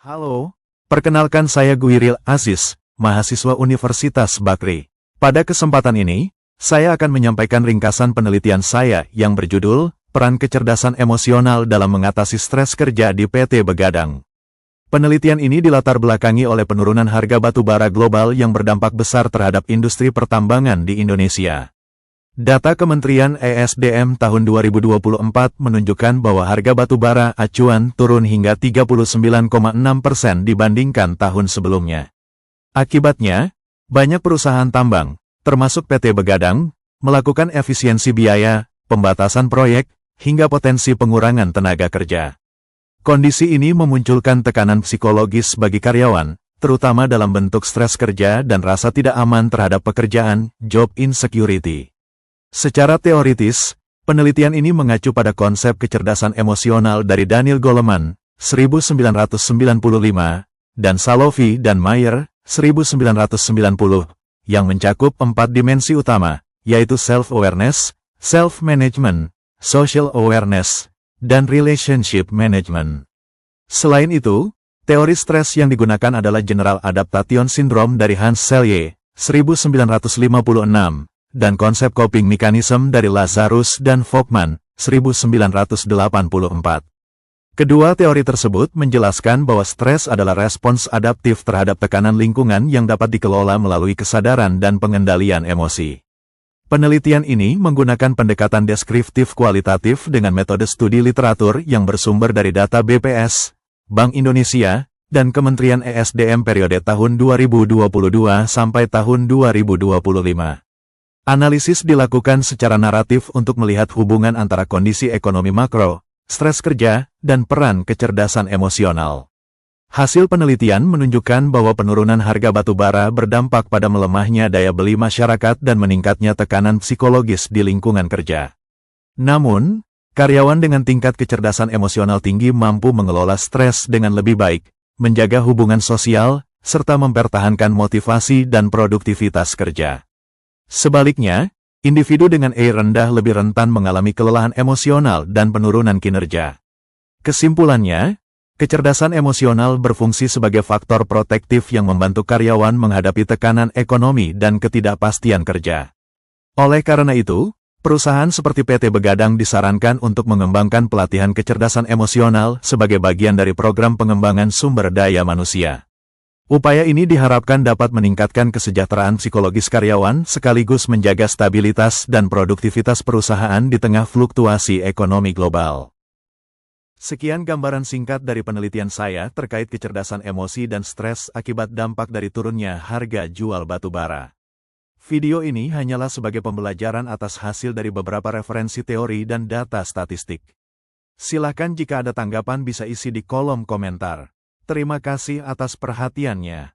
Halo, perkenalkan saya Guiril Aziz, mahasiswa Universitas Bakri. Pada kesempatan ini, saya akan menyampaikan ringkasan penelitian saya yang berjudul Peran Kecerdasan Emosional dalam Mengatasi Stres Kerja di PT Begadang. Penelitian ini dilatar belakangi oleh penurunan harga batu bara global yang berdampak besar terhadap industri pertambangan di Indonesia. Data Kementerian ESDM tahun 2024 menunjukkan bahwa harga batu bara acuan turun hingga 39,6% dibandingkan tahun sebelumnya. Akibatnya, banyak perusahaan tambang, termasuk PT Begadang, melakukan efisiensi biaya, pembatasan proyek, hingga potensi pengurangan tenaga kerja. Kondisi ini memunculkan tekanan psikologis bagi karyawan, terutama dalam bentuk stres kerja dan rasa tidak aman terhadap pekerjaan, job insecurity. Secara teoritis, penelitian ini mengacu pada konsep kecerdasan emosional dari Daniel Goleman, 1995, dan Salovey dan Mayer, 1990, yang mencakup 4 dimensi utama, yaitu self-awareness, self-management, social awareness, dan relationship management. Selain itu, teori stres yang digunakan adalah General Adaptation Syndrome dari Hans Selye, 1956, dan konsep coping mechanism dari Lazarus dan Folkman, 1984. Kedua teori tersebut menjelaskan bahwa stres adalah respons adaptif terhadap tekanan lingkungan yang dapat dikelola melalui kesadaran dan pengendalian emosi. Penelitian ini menggunakan pendekatan deskriptif kualitatif dengan metode studi literatur yang bersumber dari data BPS, Bank Indonesia, dan Kementerian ESDM periode tahun 2022 sampai tahun 2025. Analisis dilakukan secara naratif untuk melihat hubungan antara kondisi ekonomi makro, stres kerja, dan peran kecerdasan emosional. Hasil penelitian menunjukkan bahwa penurunan harga batu bara berdampak pada melemahnya daya beli masyarakat dan meningkatnya tekanan psikologis di lingkungan kerja. Namun, karyawan dengan tingkat kecerdasan emosional tinggi mampu mengelola stres dengan lebih baik, menjaga hubungan sosial, serta mempertahankan motivasi dan produktivitas kerja. Sebaliknya, individu dengan EI rendah lebih rentan mengalami kelelahan emosional dan penurunan kinerja. Kesimpulannya, kecerdasan emosional berfungsi sebagai faktor protektif yang membantu karyawan menghadapi tekanan ekonomi dan ketidakpastian kerja. Oleh karena itu, perusahaan seperti PT Begadang disarankan untuk mengembangkan pelatihan kecerdasan emosional sebagai bagian dari program pengembangan sumber daya manusia. Upaya ini diharapkan dapat meningkatkan kesejahteraan psikologis karyawan sekaligus menjaga stabilitas dan produktivitas perusahaan di tengah fluktuasi ekonomi global. Sekian gambaran singkat dari penelitian saya terkait kecerdasan emosi dan stres akibat dampak dari turunnya harga jual batu bara. Video ini hanyalah sebagai pembelajaran atas hasil dari beberapa referensi teori dan data statistik. Silakan jika ada tanggapan bisa isi di kolom komentar. Terima kasih atas perhatiannya.